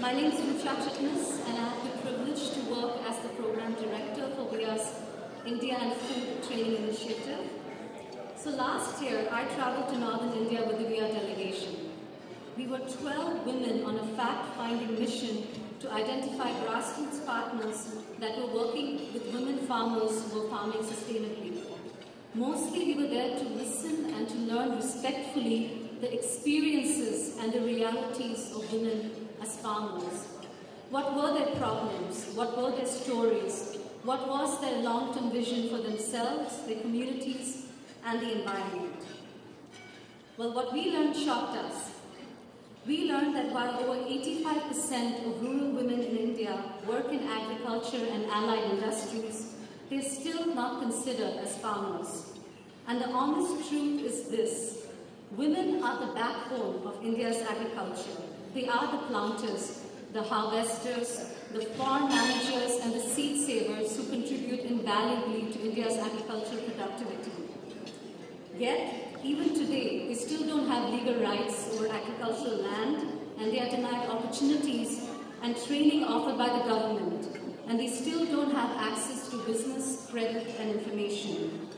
My name is Rucha Chitnis, and I have the privilege to work as the Program Director for VIA's India and Food Training Initiative. So last year, I traveled to Northern India with the VIA delegation. We were 12 women on a fact-finding mission to identify grassroots partners that were working with women farmers who were farming sustainably. Mostly we were there to listen and to learn respectfully the experiences and the realities of women as farmers. What were their problems? What were their stories? What was their long-term vision for themselves, their communities, and the environment? Well, what we learned shocked us. We learned that while over 85% of rural women in India work in agriculture and allied industries, they're still not considered as farmers. And the honest truth is this: women are the backbone of India's agriculture. They are the planters, the harvesters, the farm managers, and the seed savers who contribute invaluably to India's agricultural productivity. Yet, even today, they still don't have legal rights over agricultural land, and they are denied opportunities and training offered by the government, and they still don't have access to business, credit, and information.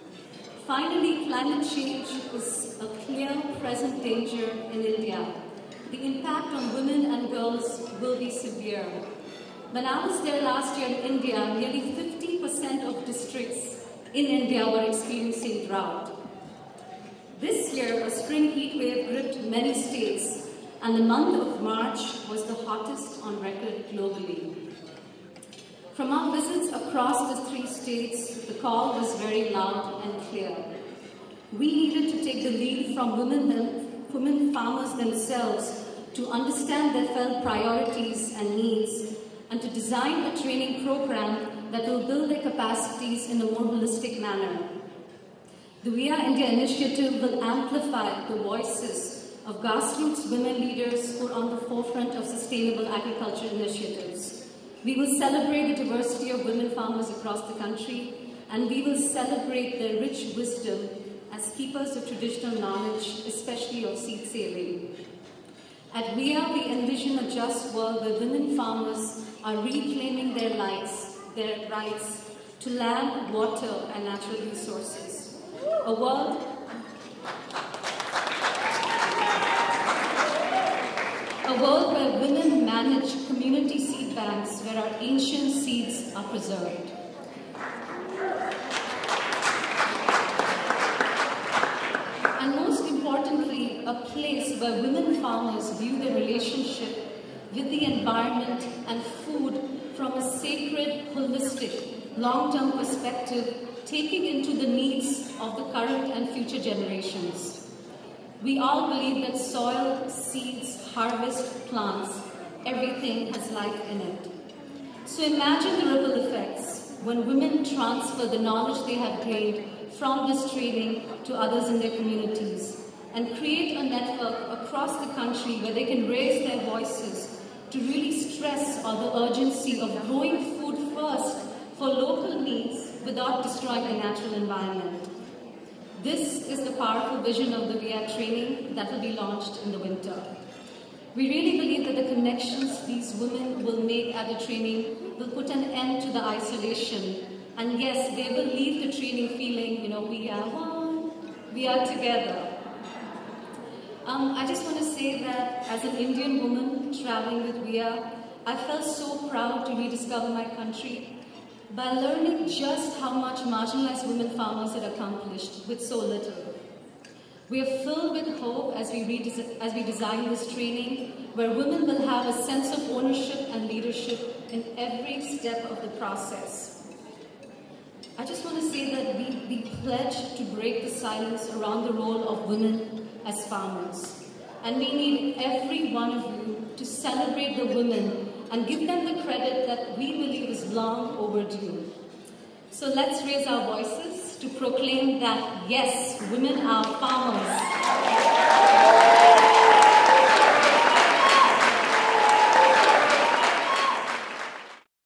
Finally, climate change is a clear present danger in India. The impact on women and girls will be severe. When I was there last year in India, nearly 50% of districts in India were experiencing drought. This year, a spring heat wave gripped many states, and the month of March was the hottest on record globally. From our visits across the 3 states, the call was very loud and clear. We needed to take the lead from women farmers themselves to understand their felt priorities and needs, and to design a training program that will build their capacities in a more holistic manner. The VIA India initiative will amplify the voices of grassroots women leaders who are on the forefront of sustainable agriculture initiatives. We will celebrate the diversity of women farmers across the country, and we will celebrate their rich wisdom as keepers of traditional knowledge, especially of seed saving. At VIA, we envision a just world where women farmers are reclaiming their rights to land, water, and natural resources. A world where women manage community seed banks, where our ancient seeds are preserved. And most importantly, a place where women farmers view their relationship with the environment and food from a sacred, holistic, long-term perspective, taking into the needs of the current and future generations. We all believe that soil, seeds, harvest, plants, everything has life in it. So imagine the ripple effects when women transfer the knowledge they have gained from this training to others in their communities, and create a network across the country where they can raise their voices to really stress on the urgency of growing food first for local needs without destroying the natural environment. This is the powerful vision of the VIA training that will be launched in the winter. We really believe that the connections these women will make at the training will put an end to the isolation. And yes, they will leave the training feeling, we are one, we are together. I just want to say that as an Indian woman traveling with VIA, I felt so proud to rediscover my country by learning just how much marginalized women farmers had accomplished with so little. We are filled with hope as we design this training, where women will have a sense of ownership and leadership in every step of the process. I just want to say that we pledge to break the silence around the role of women as farmers. And we need every one of you to celebrate the women and give them the credit that we believe is long overdue. So let's raise our voices to proclaim that, yes, women are farmers.